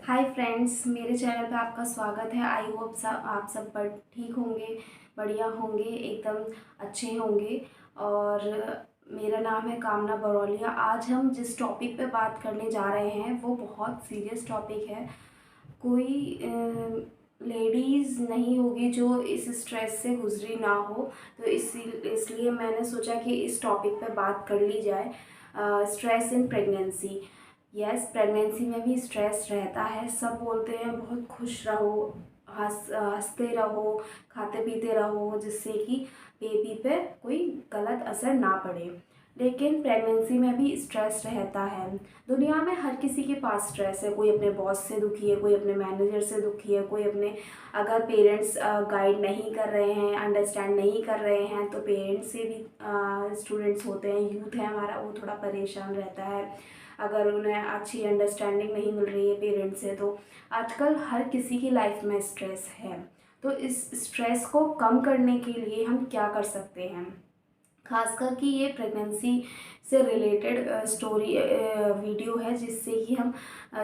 Hi friends, मेरे channel पे आपका स्वागत है। आई होप सब आप सब ठीक होंगे, बढ़िया होंगे, एकदम अच्छे होंगे। और मेरा नाम है कामना बरौलिया। आज हम जिस टॉपिक पे बात करने जा रहे हैं वो बहुत सीरियस टॉपिक है। कोई लेडीज़ नहीं होगी जो इस स्ट्रेस से गुजरी ना हो। तो इसलिए मैंने सोचा कि इस टॉपिक पे बात कर ली जाए। Stress in pregnancy. Yes, pregnancy में भी स्ट्रेस रहता है। सब बोलते हैं बहुत खुश रहो, हंसते रहो, खाते पीते रहो, जिससे कि बेबी पे कोई गलत असर ना पड़े। लेकिन प्रेगनेंसी में भी स्ट्रेस रहता है। दुनिया में हर किसी के पास स्ट्रेस है। कोई अपने बॉस से दुखी है, कोई अपने मैनेजर से दुखी है, कोई अपने अगर पेरेंट्स गाइड नहीं कर रहे हैं, अंडरस्टैंड नहीं कर रहे हैं, तो पेरेंट्स से भी स्टूडेंट्स होते हैं, यूथ है हमारा, वो थोड़ा परेशान रहता है अगर उन्हें अच्छी अंडरस्टैंडिंग नहीं मिल रही है पेरेंट्स से। तो आजकल हर किसी की लाइफ में स्ट्रेस है। तो इस स्ट्रेस को कम करने के लिए हम क्या कर सकते हैं? खासकर कि ये प्रेगनेंसी से रिलेटेड स्टोरी वीडियो है, जिससे कि हम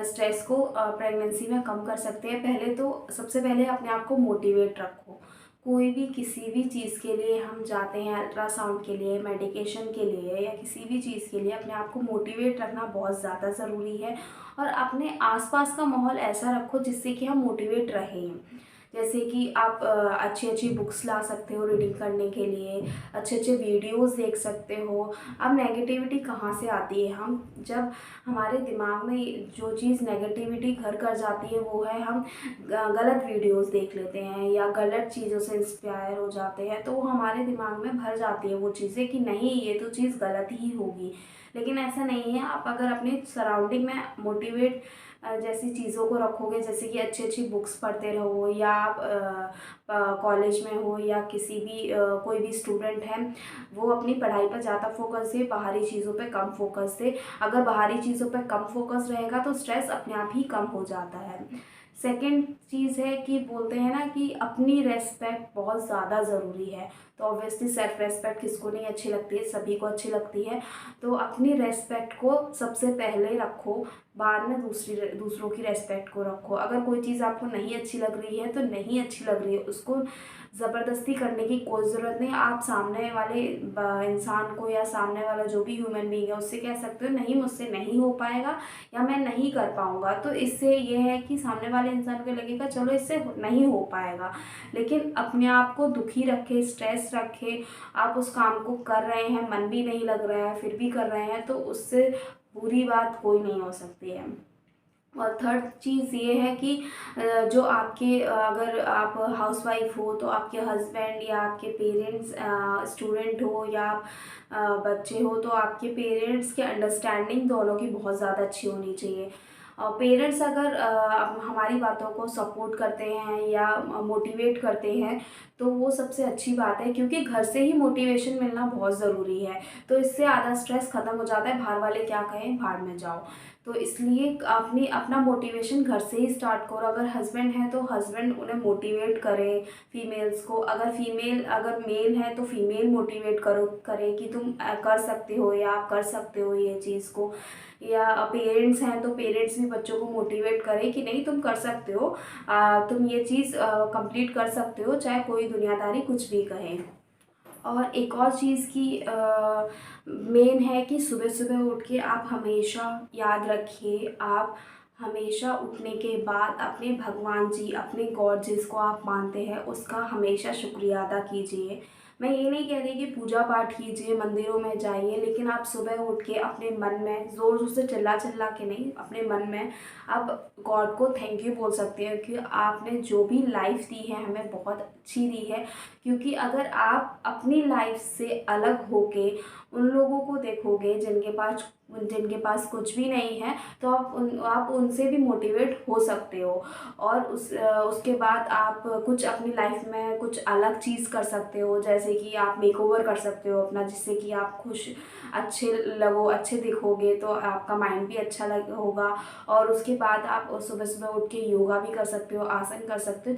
स्ट्रेस को प्रेगनेंसी में कम कर सकते हैं। पहले तो सबसे पहले अपने आप को मोटिवेट रखो। कोई भी किसी भी चीज़ के लिए हम जाते हैं, अल्ट्रासाउंड के लिए, मेडिकेशन के लिए, या किसी भी चीज़ के लिए अपने आप को मोटिवेट रखना बहुत ज़्यादा ज़रूरी है। और अपने आसपास का माहौल ऐसा रखो जिससे कि हम मोटिवेट रहें। जैसे कि आप अच्छी अच्छी बुक्स ला सकते हो रीडिंग करने के लिए, अच्छे अच्छे वीडियोस देख सकते हो। अब नेगेटिविटी कहाँ से आती है? हम जब हमारे दिमाग में जो चीज़ नेगेटिविटी घर कर जाती है वो है हम गलत वीडियोस देख लेते हैं या गलत चीज़ों से इंस्पायर हो जाते हैं। तो वो हमारे दिमाग में भर जाती है वो चीज़ें कि नहीं, ये तो चीज़ गलत ही होगी। लेकिन ऐसा नहीं है। आप अगर अपने सराउंडिंग में मोटिवेट जैसी चीज़ों को रखोगे, जैसे कि अच्छी अच्छी बुक्स पढ़ते रहो, या आप कॉलेज में हो या किसी भी कोई भी स्टूडेंट है, वो अपनी पढ़ाई पर ज़्यादा फोकस दे, बाहरी चीज़ों पे कम फोकस दे। अगर बाहरी चीज़ों पे कम फोकस रहेगा तो स्ट्रेस अपने आप ही कम हो जाता है। सेकंड चीज़ है कि बोलते हैं ना कि अपनी रेस्पेक्ट बहुत ज़्यादा ज़रूरी है। तो ऑब्वियसली सेल्फ रेस्पेक्ट किसको नहीं अच्छी लगती है, सभी को अच्छी लगती है। तो अपनी रेस्पेक्ट को सबसे पहले रखो, बाद में दूसरों की रेस्पेक्ट को रखो। अगर कोई चीज़ आपको नहीं अच्छी लग रही है तो नहीं अच्छी लग रही है, उसको ज़बरदस्ती करने की कोई ज़रूरत नहीं। आप सामने वाले इंसान को या सामने वाला जो भी ह्यूमन बीइंग है उससे कह सकते हो नहीं, मुझसे नहीं हो पाएगा या मैं नहीं कर पाऊँगा। तो इससे ये है कि सामने वाले इंसान को लगेगा चलो इससे नहीं हो पाएगा। लेकिन अपने आप को दुखी रखे, स्ट्रेस रखे, आप उस काम को कर रहे हैं, मन भी नहीं लग रहा है, फिर भी कर रहे हैं, तो उससे बुरी बात कोई नहीं हो सकती है। और थर्ड चीज़ ये है कि जो आपके अगर आप हाउसवाइफ हो तो आपके हस्बैंड या आपके पेरेंट्स, स्टूडेंट हो या आप बच्चे हो, तो आपके पेरेंट्स की अंडरस्टैंडिंग दोनों की बहुत ज़्यादा अच्छी होनी चाहिए। पेरेंट्स अगर हमारी बातों को सपोर्ट करते हैं या मोटिवेट करते हैं तो वो सबसे अच्छी बात है, क्योंकि घर से ही मोटिवेशन मिलना बहुत ज़रूरी है। तो इससे आधा स्ट्रेस ख़त्म हो जाता है। बाहर वाले क्या कहें, भाड़ में जाओ। तो इसलिए अपना मोटिवेशन घर से ही स्टार्ट करो। अगर हस्बैंड है तो हस्बैंड उन्हें मोटिवेट करे, फीमेल्स को। अगर मेल है तो फीमेल मोटिवेट करे कि तुम कर सकते हो या आप कर सकते हो ये चीज़ को। या पेरेंट्स हैं तो पेरेंट्स भी बच्चों को मोटिवेट करें कि नहीं, तुम कर सकते हो, तुम ये चीज़ कंप्लीट कर सकते हो, चाहे कोई दुनियादारी कुछ भी कहे। और एक और चीज़ की मेन है कि सुबह सुबह उठ के आप हमेशा याद रखिए, आप हमेशा उठने के बाद अपने भगवान जी, अपने गॉड जिसको आप मानते हैं, उसका हमेशा शुक्रिया अदा कीजिए। मैं ये नहीं कह रही कि पूजा पाठ कीजिए, मंदिरों में जाइए, लेकिन आप सुबह उठ के अपने मन में ज़ोर ज़ोर से चिल्ला चिल्ला के नहीं, अपने मन में आप गॉड को थैंक यू बोल सकते हैं कि आपने जो भी लाइफ दी है हमें बहुत अच्छी दी है। क्योंकि अगर आप अपनी लाइफ से अलग होके उन लोगों को देखोगे जिनके पास कुछ भी नहीं है, तो आप उनसे भी मोटिवेट हो सकते हो। और उसके बाद आप कुछ अपनी लाइफ में कुछ अलग चीज़ कर सकते हो, जैसे कि आप मेकओवर कर सकते हो अपना, जिससे कि आप खुश, अच्छे लगो, अच्छे दिखोगे, तो आपका माइंड भी अच्छा होगा। और उसके बाद आप सुबह सुबह उठ के योगा भी कर सकते हो, आसन कर सकते हो,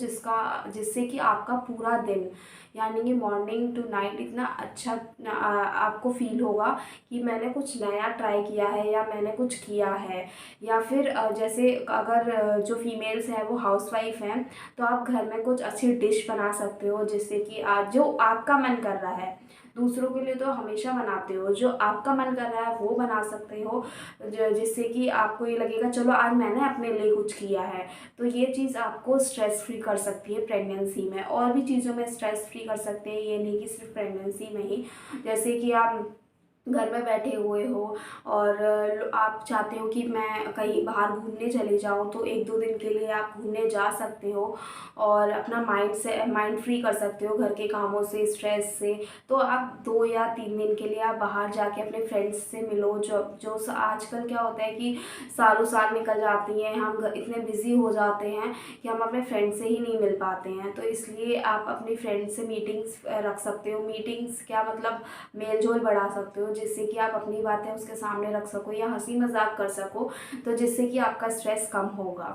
जिससे कि आपका पूरा दिन, यानी कि मॉर्निंग टू नाइट, इतना अच्छा आपको फील होगा कि मैंने कुछ नया ट्राई ट्राई किया है या मैंने कुछ किया है, या फिर जैसे अगर जो फीमेल्स हैं वो हाउसवाइफ हैं तो आप घर में कुछ अच्छी डिश बना सकते हो, जिससे कि आज जो आपका मन कर रहा है, दूसरों के लिए तो हमेशा बनाते हो, जो आपका मन कर रहा है वो बना सकते हो, जिससे कि आपको ये लगेगा चलो आज मैंने अपने लिए कुछ किया है। तो ये चीज़ आपको स्ट्रेस फ्री कर सकती है प्रेगनेंसी में। और भी चीज़ों में स्ट्रेस फ्री कर सकते हैं, ये नहीं कि सिर्फ प्रेगनेंसी में ही। जैसे कि आप घर में बैठे हुए हो और आप चाहते हो कि मैं कहीं बाहर घूमने चले जाऊँ, तो 1-2 दिन के लिए आप घूमने जा सकते हो और अपना माइंड फ्री कर सकते हो घर के कामों से, स्ट्रेस से। तो आप 2 या 3 दिन के लिए आप बाहर जाके अपने फ्रेंड्स से मिलो। आजकल क्या होता है कि सालों साल निकल जाती हैं, हम इतने बिज़ी हो जाते हैं कि हम अपने फ्रेंड से ही नहीं मिल पाते हैं। तो इसलिए आप अपनी फ्रेंड से मीटिंग्स रख सकते हो। मीटिंग्स क्या मतलब मेल जोल बढ़ा सकते हो, जिससे कि आप अपनी बातें उसके सामने रख सको या हंसी मजाक कर सको, तो जिससे कि आपका स्ट्रेस कम होगा।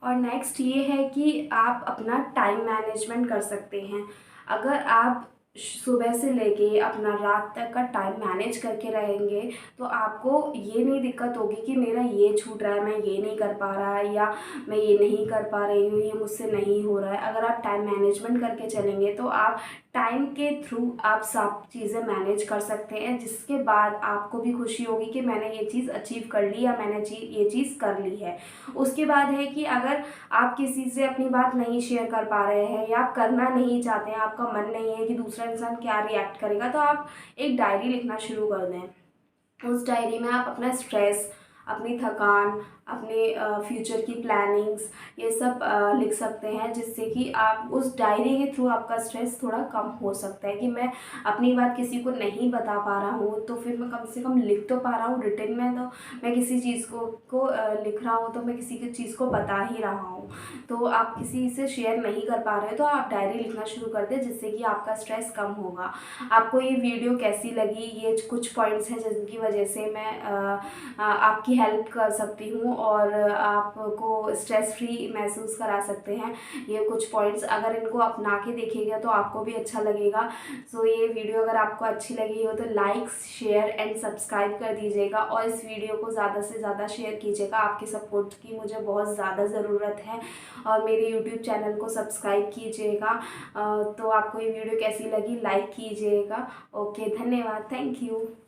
और नेक्स्ट ये है कि आप अपना टाइम मैनेजमेंट कर सकते हैं। अगर आप सुबह से लेके अपना रात तक का टाइम मैनेज करके रहेंगे तो आपको ये नहीं दिक्कत होगी कि मेरा ये छूट रहा है, मैं ये नहीं कर पा रहा है, या मैं ये नहीं कर पा रही हूँ, ये मुझसे नहीं हो रहा है। अगर आप टाइम मैनेजमेंट करके चलेंगे तो आप टाइम के थ्रू आप सब चीज़ें मैनेज कर सकते हैं, जिसके बाद आपको भी खुशी होगी कि मैंने ये चीज़ अचीव कर ली या मैंने ये चीज़ कर ली है। उसके बाद है कि अगर आप किसी से अपनी बात नहीं शेयर कर पा रहे हैं या आप करना नहीं चाहते हैं, आपका मन नहीं है कि दूसरा इंसान क्या रिएक्ट करेगा, तो आप एक डायरी लिखना शुरू कर दें। उस डायरी में आप अपना स्ट्रेस, अपनी थकान, अपने फ्यूचर की प्लानिंग्स, ये सब लिख सकते हैं, जिससे कि आप उस डायरी के थ्रू आपका स्ट्रेस थोड़ा कम हो सकता है कि मैं अपनी बात किसी को नहीं बता पा रहा हूँ, तो फिर मैं कम से कम लिख तो पा रहा हूँ रिटन में, तो मैं किसी चीज़ को लिख रहा हूँ तो मैं किसी की चीज़ को बता ही रहा हूँ। तो आप किसी से शेयर नहीं कर पा रहे तो आप डायरी लिखना शुरू कर दें, जिससे कि आपका स्ट्रेस कम होगा। आपको ये वीडियो कैसी लगी, ये कुछ पॉइंट्स हैं जिनकी वजह से मैं आपकी हेल्प कर सकती हूँ और आपको स्ट्रेस फ्री महसूस करा सकते हैं। ये कुछ पॉइंट्स अगर इनको अपना के देखिएगा तो आपको भी अच्छा लगेगा। सो ये वीडियो अगर आपको अच्छी लगी हो तो लाइक, शेयर एंड सब्सक्राइब कर दीजिएगा और इस वीडियो को ज़्यादा से ज़्यादा शेयर कीजिएगा। आपके सपोर्ट की मुझे बहुत ज़्यादा ज़रूरत है। और मेरे यूट्यूब चैनल को सब्सक्राइब कीजिएगा। तो आपको ये वीडियो कैसी लगी लाइक कीजिएगा। ओके, धन्यवाद, थैंक यू।